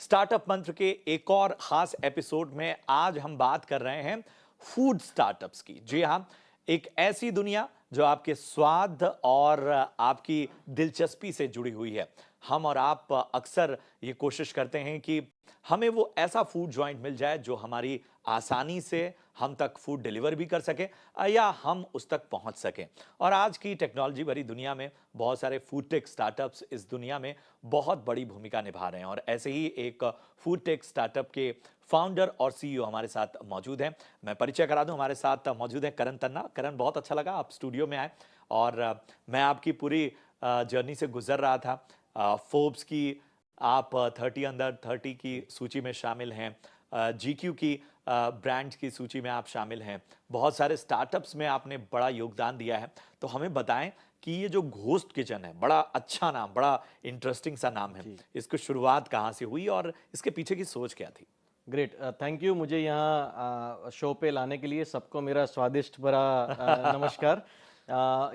Startup मंत्र के एक और खास एपिसोड में आज हम बात कर रहे हैं फूड स्टार्टअप्स की। जी हाँ, एक ऐसी दुनिया जो आपके स्वाद और आपकी दिलचस्पी से जुड़ी हुई है। हम और आप अक्सर ये कोशिश करते हैं कि हमें वो ऐसा फूड जॉइंट मिल जाए जो हमारी आसानी से हम तक फूड डिलीवर भी कर सके या हम उस तक पहुंच सकें। और आज की टेक्नोलॉजी भरी दुनिया में बहुत सारे फूड टेक स्टार्टअप्स इस दुनिया में बहुत बड़ी भूमिका निभा रहे हैं और ऐसे ही एक फूड टेक स्टार्टअप के फाउंडर और सीईओ हमारे साथ मौजूद हैं। मैं परिचय करा दूं, हमारे साथ मौजूद हैं करण तन्ना। करण, बहुत अच्छा लगा आप स्टूडियो में आए और मैं आपकी पूरी जर्नी से गुजर रहा था। फोर्ब्स की आप 30 अंडर 30 की सूची में शामिल हैं, जीक्यू की ब्रांड्स की सूची में आप शामिल हैं, बहुत सारे स्टार्टअप्स में आपने बड़ा योगदान दिया है। तो हमें बताएं कि ये जो घोस्ट किचन है, बड़ा अच्छा नाम, बड़ा इंटरेस्टिंग सा नाम है, इसकी शुरुआत कहाँ से हुई और इसके पीछे की सोच क्या थी? ग्रेट, थैंक यू मुझे यहाँ शो पे लाने के लिए। सबको मेरा स्वादिष्ट भरा नमस्कार।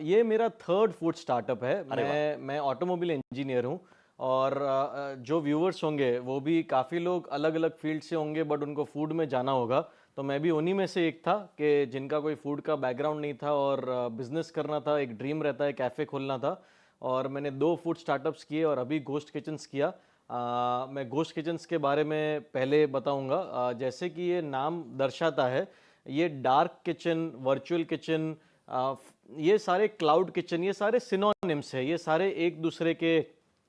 ये मेरा थर्ड फूड स्टार्टअप है। अरे वाह! मैं ऑटोमोबाइल इंजीनियर हूँ और जो व्यूअर्स होंगे वो भी काफ़ी लोग अलग अलग फील्ड से होंगे, बट उनको फूड में जाना होगा। तो मैं भी उन्हीं में से एक था कि जिनका कोई फूड का बैकग्राउंड नहीं था और बिजनेस करना था, एक ड्रीम रहता है, कैफ़े खोलना था। और मैंने 2 फूड स्टार्टअप्स किए और अभी घोस्ट किचन्स किया। मैं घोस्ट किचन्स के बारे में पहले बताऊंगा। जैसे कि ये नाम दर्शाता है, ये डार्क किचन, वर्चुअल किचन, ये सारे क्लाउड किचन, ये सारे सिनोनिम्स है। ये सारे एक दूसरे के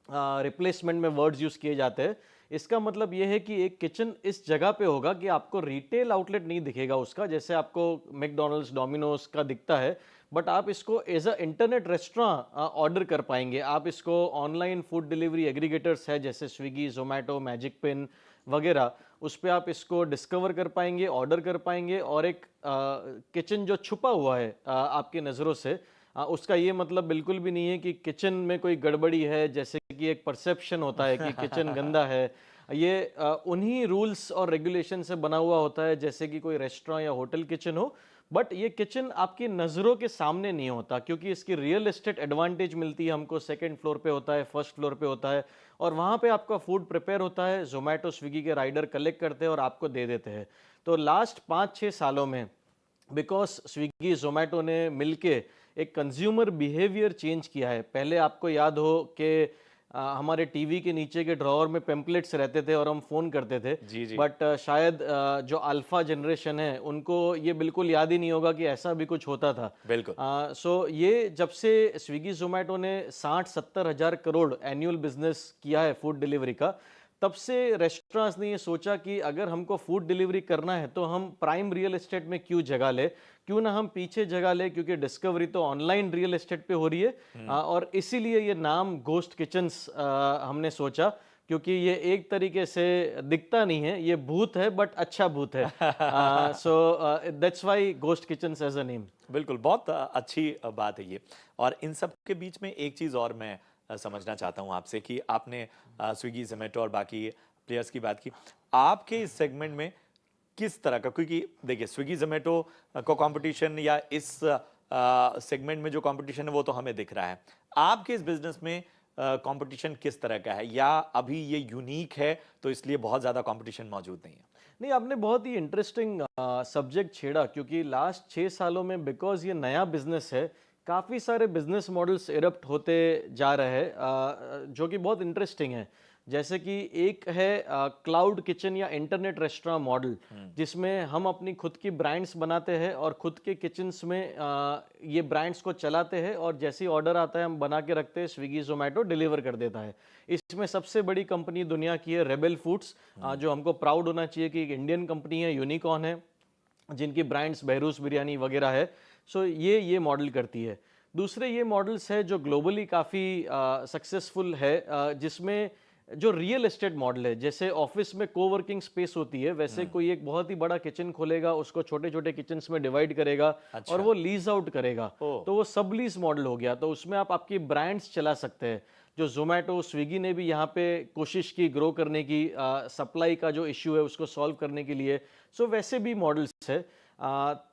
रिप्लेसमेंट में वर्ड्स यूज किए जाते हैं। इसका मतलब ये है कि एक किचन इस जगह पे होगा कि आपको रिटेल आउटलेट नहीं दिखेगा उसका, जैसे आपको मैकडॉनल्ड्स, डोमिनोज का दिखता है, बट आप इसको as a internet restaurant order कर पाएंगे। आप इसको ऑनलाइन फूड डिलीवरी एग्रीगेटर्स है जैसे स्विगी, जोमेटो, मैजिक पिन वगैरह, उस पर आप इसको डिस्कवर कर पाएंगे, ऑर्डर कर पाएंगे। और एक किचन जो छुपा हुआ है आपकी नज़रों से, उसका ये मतलब बिल्कुल भी नहीं है कि किचन में कोई गड़बड़ी है, जैसे कि एक परसेप्शन होता है कि किचन गंदा है। ये उन्हीं रूल्स और रेगुलेशन से बना हुआ होता है जैसे कि कोई रेस्टोरेंट या होटल किचन हो। बट ये किचन आपकी नज़रों के सामने नहीं होता क्योंकि इसकी रियल एस्टेट एडवांटेज मिलती है हमको। सेकंड फ्लोर पे होता है, फर्स्ट फ्लोर पे होता है, और वहाँ पे आपका फूड प्रिपेयर होता है। जोमेटो, स्विगी के राइडर कलेक्ट करते हैं और आपको दे देते हैं। तो लास्ट 5-6 सालों में बिकॉज स्विगी, जोमेटो ने मिलके एक कंज्यूमर बिहेवियर चेंज किया है। पहले आपको याद हो कि हमारे टीवी के नीचे के ड्रॉअर में पेम्पलेट्स रहते थे और हम फ़ोन करते थे। जी, जी। बट शायद जो अल्फ़ा जनरेशन है उनको ये बिल्कुल याद ही नहीं होगा कि ऐसा भी कुछ होता था। बिल्कुल। सो ये जब से स्विगी, जोमेटो ने 60-70 हज़ार करोड़ एनुअल बिजनेस किया है फूड डिलीवरी का, तब से रेस्टोरेंट्स ने ये सोचा कि अगर हमको फूड डिलीवरी करना है तो हम प्राइम रियल एस्टेट में क्यों जगह ले, क्यों ना हम पीछे जगह ले, क्योंकि डिस्कवरी तो ऑनलाइन रियल एस्टेट पे हो रही है। और इसीलिए ये नाम घोस्ट किचन्स हमने सोचा, क्योंकि ये एक तरीके से दिखता नहीं है, ये भूत है बट अच्छा भूत है। So that's why ghost kitchens as a name. बिल्कुल, बहुत अच्छी बात है ये। और इन सब के बीच में एक चीज़ और मैं समझना चाहता हूँ आपसे कि आपने स्विगी, ज़ोमैटो और बाकी प्लेयर्स की बात की। आपके इस सेगमेंट में किस तरह का, क्योंकि देखिए स्विगी, ज़ोमैटो को कंपटीशन या इस सेगमेंट में जो कंपटीशन है वो तो हमें दिख रहा है। आपके इस बिज़नेस में कंपटीशन किस तरह का है या अभी ये यूनिक है तो इसलिए बहुत ज़्यादा कंपटीशन मौजूद नहीं है? नहीं, आपने बहुत ही इंटरेस्टिंग सब्जेक्ट छेड़ा, क्योंकि लास्ट 6 सालों में बिकॉज ये नया बिजनेस है, काफ़ी सारे बिजनेस मॉडल्स इरप्ट होते जा रहे हैं, जो कि बहुत इंटरेस्टिंग है। जैसे कि एक है क्लाउड किचन या इंटरनेट रेस्टोरेंट मॉडल, जिसमें हम अपनी खुद की ब्रांड्स बनाते हैं और खुद के किचन्स में ये ब्रांड्स को चलाते हैं, और जैसे ही ऑर्डर आता है हम बना के रखते हैं, स्विगी, जोमेटो डिलीवर कर देता है। इसमें सबसे बड़ी कंपनी दुनिया की है रेबेल फूड्स, जो हमको प्राउड होना चाहिए कि एक इंडियन कंपनी है, यूनिकॉर्न है, जिनकी ब्रांड्स बहरूस बिरयानी वगैरह है। सो ये मॉडल करती है। दूसरे ये मॉडल्स है जो ग्लोबली काफ़ी सक्सेसफुल है, जिसमें जो रियल एस्टेट मॉडल है, जैसे ऑफिस में कोवर्किंग स्पेस होती है, वैसे कोई एक बहुत ही बड़ा किचन खोलेगा, उसको छोटे छोटे किचन्स में डिवाइड करेगा और अच्छा। वो लीज आउट करेगा। ओह! तो वो सब लीज मॉडल हो गया। तो उसमें आप आपकी ब्रांड्स चला सकते हैं। जो जोमेटो, स्विगी ने भी यहाँ पे कोशिश की ग्रो करने की, सप्लाई का जो इश्यू है उसको सॉल्व करने के लिए। सो वैसे भी मॉडल्स है।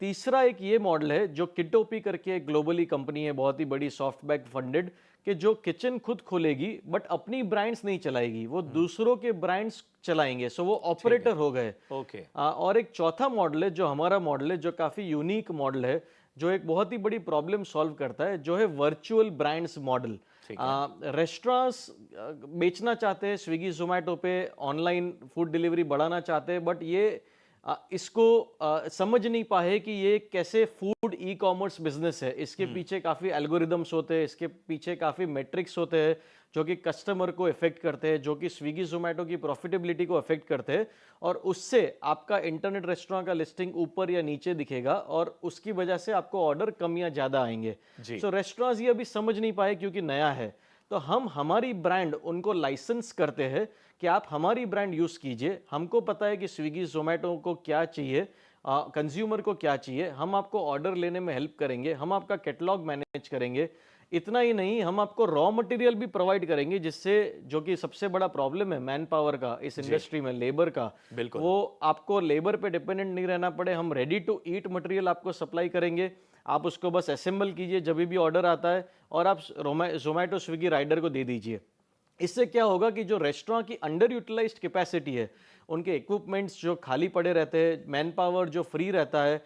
तीसरा एक ये मॉडल है जो किटोपी करके एक ग्लोबली कंपनी है, बहुत ही बड़ी, सॉफ्टबैंक फंडेड, कि जो किचन खुद खोलेगी बट अपनी ब्रांड्स नहीं चलाएगी, वो दूसरों के ब्रांड्स चलाएंगे, सो वो ऑपरेटर हो गए। ओके। और एक चौथा मॉडल है जो हमारा मॉडल है, जो काफी यूनिक मॉडल है, जो एक बहुत ही बड़ी प्रॉब्लम सॉल्व करता है, जो है वर्चुअल ब्रांड्स मॉडल। रेस्टोरेंट्स बेचना चाहते हैं, स्विगी जोमेटो पे ऑनलाइन फूड डिलीवरी बढ़ाना चाहते हैं, बट ये इसको समझ नहीं पाए कि ये कैसे फूड ई कॉमर्स बिजनेस है। इसके पीछे काफ़ी एल्गोरिदम्स होते हैं, इसके पीछे काफ़ी मेट्रिक्स होते हैं जो कि कस्टमर को इफेक्ट करते हैं, जो कि स्विगी जोमेटो की प्रॉफिटेबिलिटी को इफेक्ट करते हैं, और उससे आपका इंटरनेट रेस्टोरेंट का लिस्टिंग ऊपर या नीचे दिखेगा और उसकी वजह से आपको ऑर्डर कम या ज़्यादा आएंगे। सो रेस्टोरेंट्स ये अभी समझ नहीं पाए क्योंकि नया है, तो हम हमारी ब्रांड उनको लाइसेंस करते हैं कि आप हमारी ब्रांड यूज कीजिए। हमको पता है कि स्विगी जोमेटो को क्या चाहिए, कंज्यूमर को क्या चाहिए, हम आपको ऑर्डर लेने में हेल्प करेंगे, हम आपका कैटलॉग मैनेज करेंगे। इतना ही नहीं, हम आपको रॉ मटेरियल भी प्रोवाइड करेंगे, जिससे, जो कि सबसे बड़ा प्रॉब्लम है मैन पावर का इस इंडस्ट्री में, लेबर का, वो आपको लेबर पे डिपेंडेंट नहीं रहना पड़े। हम रेडी टू ईट मटेरियल आपको सप्लाई करेंगे, आप उसको बस असेंबल कीजिए जब भी ऑर्डर आता है और आप जोमेटो स्विगी राइडर को दे दीजिए। इससे क्या होगा कि जो रेस्टोरेंट की अंडर यूटिलाइज्ड कैपेसिटी है, उनके इक्विपमेंट्स जो खाली पड़े रहते हैं, मैन पावर जो फ्री रहता है,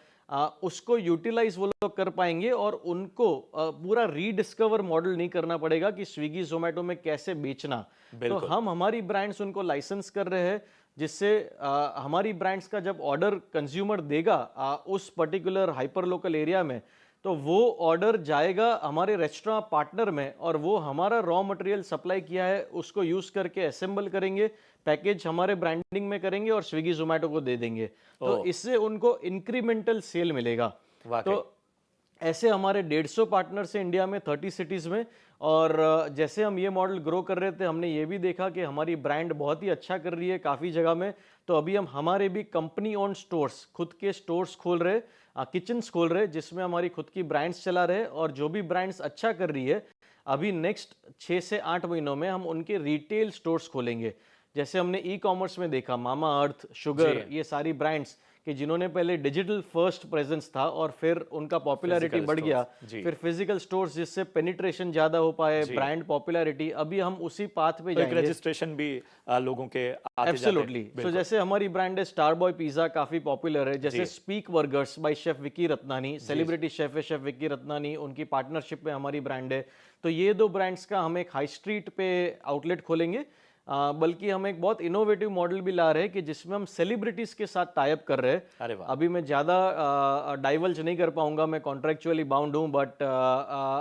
उसको यूटिलाइज वो लोग कर पाएंगे और उनको पूरा रीडिस्कवर मॉडल नहीं करना पड़ेगा कि स्विगी जोमेटो में कैसे बेचना। तो हम हमारी ब्रांड्स उनको लाइसेंस कर रहे हैं, जिससे हमारी ब्रांड्स का जब ऑर्डर कंज्यूमर देगा उस पर्टिकुलर हाइपर लोकल एरिया में, तो वो ऑर्डर जाएगा हमारे रेस्टोरेंट पार्टनर में और वो हमारा रॉ मटेरियल सप्लाई किया है उसको यूज करके असेंबल करेंगे, पैकेज हमारे ब्रांडिंग में करेंगे और स्विगी जोमेटो को दे देंगे। तो इससे उनको इंक्रीमेंटल सेल मिलेगा। तो ऐसे हमारे 150 पार्टनर्स हैं इंडिया में 30 सिटीज में। और जैसे हम ये मॉडल ग्रो कर रहे थे, हमने ये भी देखा कि हमारी ब्रांड बहुत ही अच्छा कर रही है काफ़ी जगह में। तो अभी हम हमारे भी कंपनी ओन स्टोर्स, खुद के स्टोर्स खोल रहे, किचन्स खोल रहे, जिसमें हमारी खुद की ब्रांड्स चला रहे। और जो भी ब्रांड्स अच्छा कर रही है, अभी नेक्स्ट 6 से 8 महीनों में हम उनके रिटेल स्टोर्स खोलेंगे। जैसे हमने ई कॉमर्स में देखा, मामा अर्थ, शुगर, ये सारी ब्रांड्स कि जिन्होंने पहले डिजिटल फर्स्ट प्रेजेंस था और फिर उनका पॉपुलैरिटी बढ़ गया, फिर फिजिकल स्टोर्स, जिससे पेनिट्रेशन ज्यादा हो पाए, ब्रांड पॉपुलैरिटी। अभी हम उसी पाथ पे जाएंगे। रजिस्ट्रेशन भी लोगों के आते एब्सोल्युटली। तो जैसे हमारी ब्रांड है स्टार बॉय पिज्जा, काफी पॉपुलर है। जैसे speak burgers by chef Vicky Ratnani, celebrity chef है शेफ विकी रत्नानी, उनकी पार्टनरशिप में हमारी ब्रांड है। तो ये दो ब्रांड्स का हम एक हाई स्ट्रीट पे आउटलेट खोलेंगे। बल्कि हम एक बहुत इनोवेटिव मॉडल भी ला रहे हैं कि जिसमें हम सेलिब्रिटीज के साथ टाइप कर रहे हैं। अभी मैं ज्यादा डाइवल्ज नहीं कर पाऊंगा, मैं कॉन्ट्रेक्चुअली बाउंड हूं, बट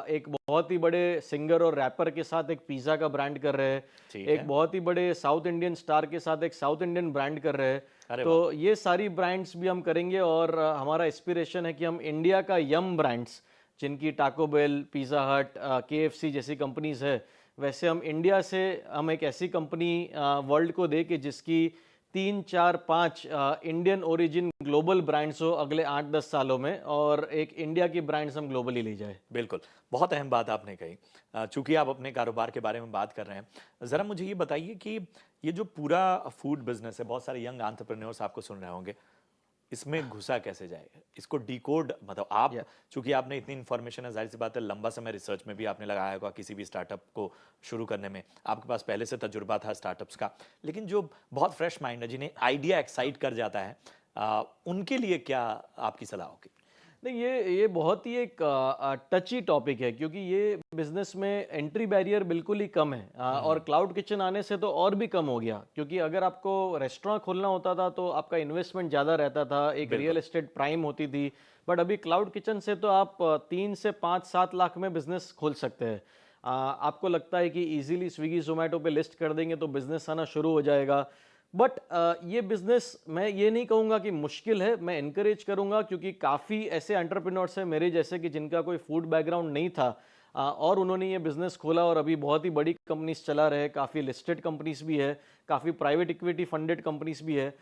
एक बहुत ही बड़े सिंगर और रैपर के साथ एक पिज्जा का ब्रांड कर रहे हैं, एक बहुत ही बड़े साउथ इंडियन स्टार के साथ एक साउथ इंडियन ब्रांड कर रहे हैं। तो ये सारी ब्रांड्स भी हम करेंगे। और हमारा इंस्पिरेशन है कि हम इंडिया का यम ब्रांड्स, जिनकी टाको बेल, पिज्जा हट, KFC जैसी कंपनीज है, वैसे हम इंडिया से हम एक ऐसी कंपनी वर्ल्ड को दे कि जिसकी 3, 4, 5 इंडियन ओरिजिन ग्लोबल ब्रांड्स हो अगले 8-10 सालों में, और एक इंडिया की ब्रांड्स हम ग्लोबली ले जाए। बिल्कुल, बहुत अहम बात आपने कही। चूंकि आप अपने कारोबार के बारे में बात कर रहे हैं, जरा मुझे ये बताइए कि ये जो पूरा फूड बिजनेस है, बहुत सारे यंग एंटरप्रेन्योर्स आपको सुन रहे होंगे, इसमें घुसा कैसे जाएगा, इसको डिकोड, मतलब आप चूंकि आपने इतनी इन्फॉर्मेशन है, जाहिर सी बात है लंबा समय रिसर्च में भी आपने लगाया होगा किसी भी स्टार्टअप को शुरू करने में, आपके पास पहले से तजुर्बा था स्टार्टअप्स का। लेकिन जो बहुत फ्रेश माइंड है, जिन्हें आइडिया एक्साइट कर जाता है, उनके लिए क्या आपकी सलाह होगी? नहीं, ये बहुत ही एक टची टॉपिक है, क्योंकि ये बिजनेस में एंट्री बैरियर बिल्कुल ही कम है। और क्लाउड किचन आने से तो और भी कम हो गया, क्योंकि अगर आपको रेस्टोरेंट खोलना होता था तो आपका इन्वेस्टमेंट ज़्यादा रहता था, एक रियल एस्टेट प्राइम होती थी। बट अभी क्लाउड किचन से तो आप 3 से 5-7 लाख में बिजनेस खोल सकते हैं। आपको लगता है कि इजीली स्विगी जोमेटो पे लिस्ट कर देंगे तो बिजनेस आना शुरू हो जाएगा। बट ये बिजनेस, मैं ये नहीं कहूँगा कि मुश्किल है, मैं इनकरेज करूँगा, क्योंकि काफ़ी ऐसे एंटरप्रेन्योर्स हैं मेरे जैसे कि जिनका कोई फूड बैकग्राउंड नहीं था, और उन्होंने ये बिजनेस खोला और अभी बहुत ही बड़ी कंपनीज चला रहे हैं। काफ़ी लिस्टेड कंपनीज भी है, काफ़ी प्राइवेट इक्विटी फंडेड कंपनीज भी है।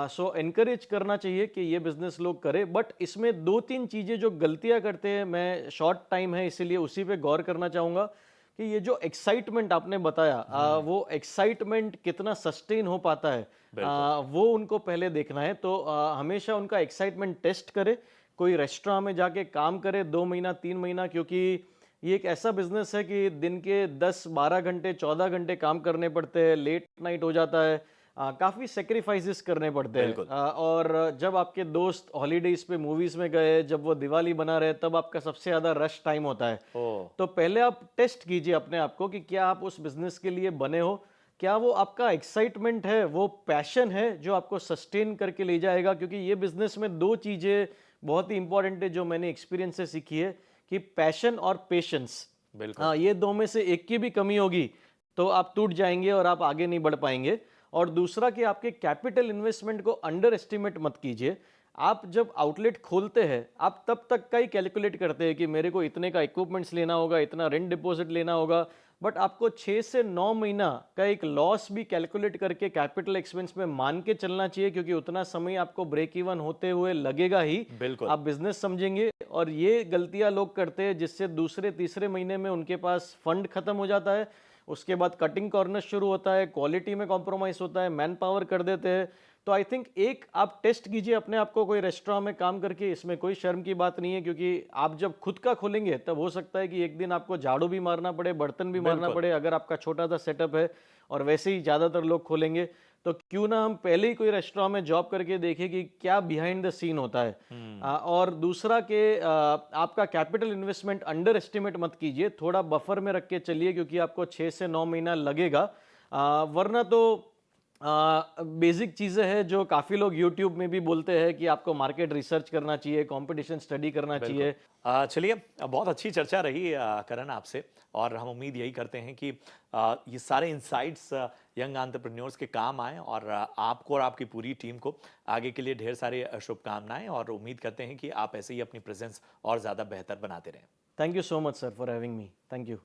सो एनकरेज करना चाहिए कि ये बिजनेस लोग करें। बट इसमें 2-3 चीज़ें जो गलतियाँ करते हैं, मैं शॉर्ट टाइम है इसीलिए उसी पे गौर करना चाहूँगा। कि ये जो एक्साइटमेंट आपने बताया वो एक्साइटमेंट कितना सस्टेन हो पाता है वो उनको पहले देखना है। तो हमेशा उनका एक्साइटमेंट टेस्ट करे, कोई रेस्टोरेंट में जाके काम करे 2 महीना 3 महीना, क्योंकि ये एक ऐसा बिजनेस है कि दिन के 10-12 घंटे 14 घंटे काम करने पड़ते हैं, लेट नाइट हो जाता है, काफी सेक्रीफाइसेस करने पड़ते हैं। बिल्कुल। और जब आपके दोस्त हॉलीडेज पे मूवीज में गए, जब वो दिवाली बना रहे, तब आपका सबसे ज्यादा रश टाइम होता है। ओ तो पहले आप टेस्ट कीजिए अपने आप को कि क्या आप उस बिजनेस के लिए बने हो, क्या वो आपका एक्साइटमेंट है, वो पैशन है जो आपको सस्टेन करके ले जाएगा। क्योंकि ये बिजनेस में 2 चीजें बहुत ही इंपॉर्टेंट है जो मैंने एक्सपीरियंस से सीखी है, कि पैशन और पेशेंस। बिल्कुल। हाँ, ये 2 में से एक की भी कमी होगी तो आप टूट जाएंगे और आप आगे नहीं बढ़ पाएंगे। और दूसरा कि आपके कैपिटल इन्वेस्टमेंट को अंडर एस्टिमेट मत कीजिए। आप जब आउटलेट खोलते हैं, आप तब तक का ही कैलकुलेट करते हैं कि मेरे को इतने का इक्विपमेंट्स लेना होगा, इतना रेंट डिपॉजिट लेना होगा, बट आपको 6 से 9 महीना का एक लॉस भी कैलकुलेट करके कैपिटल एक्सपेंस में मान के चलना चाहिए, क्योंकि उतना समय आपको ब्रेक इवन होते हुए लगेगा ही। बिल्कुल। आप बिजनेस समझेंगे, और ये गलतियां लोग करते हैं जिससे दूसरे तीसरे महीने में उनके पास फंड खत्म हो जाता है, उसके बाद कटिंग कॉर्नर शुरू होता है, क्वालिटी में कॉम्प्रोमाइज होता है, मैन पावर कर देते हैं। तो आई थिंक एक आप टेस्ट कीजिए अपने आप को कोई रेस्टोरेंट में काम करके, इसमें कोई शर्म की बात नहीं है, क्योंकि आप जब खुद का खोलेंगे तब हो सकता है कि एक दिन आपको झाड़ू भी मारना पड़े, बर्तन भी मारना बिल्कुल। पड़े, अगर आपका छोटा सा सेटअप है। और वैसे ही ज़्यादातर लोग खोलेंगे, तो क्यों ना हम पहले ही कोई रेस्टोरेंट में जॉब करके देखें कि क्या बिहाइंड द सीन होता है। और दूसरा कि आपका कैपिटल इन्वेस्टमेंट अंडर एस्टिमेट मत कीजिए, थोड़ा बफर में रख के चलिए, क्योंकि आपको 6 से 9 महीना लगेगा। वरना तो बेसिक चीज़ें हैं जो काफ़ी लोग यूट्यूब में भी बोलते हैं कि आपको मार्केट रिसर्च करना चाहिए, कंपटीशन स्टडी करना चाहिए। चलिए, बहुत अच्छी चर्चा रही करण आपसे, और हम उम्मीद यही करते हैं कि ये सारे इंसाइट्स यंग एंटरप्रेन्योर्स के काम आए, और आपको और आपकी पूरी टीम को आगे के लिए ढेर सारे शुभकामनाएं, और उम्मीद करते हैं कि आप ऐसे ही अपनी प्रेजेंस और ज़्यादा बेहतर बनाते रहें। Thank you so much sir for having me. Thank you.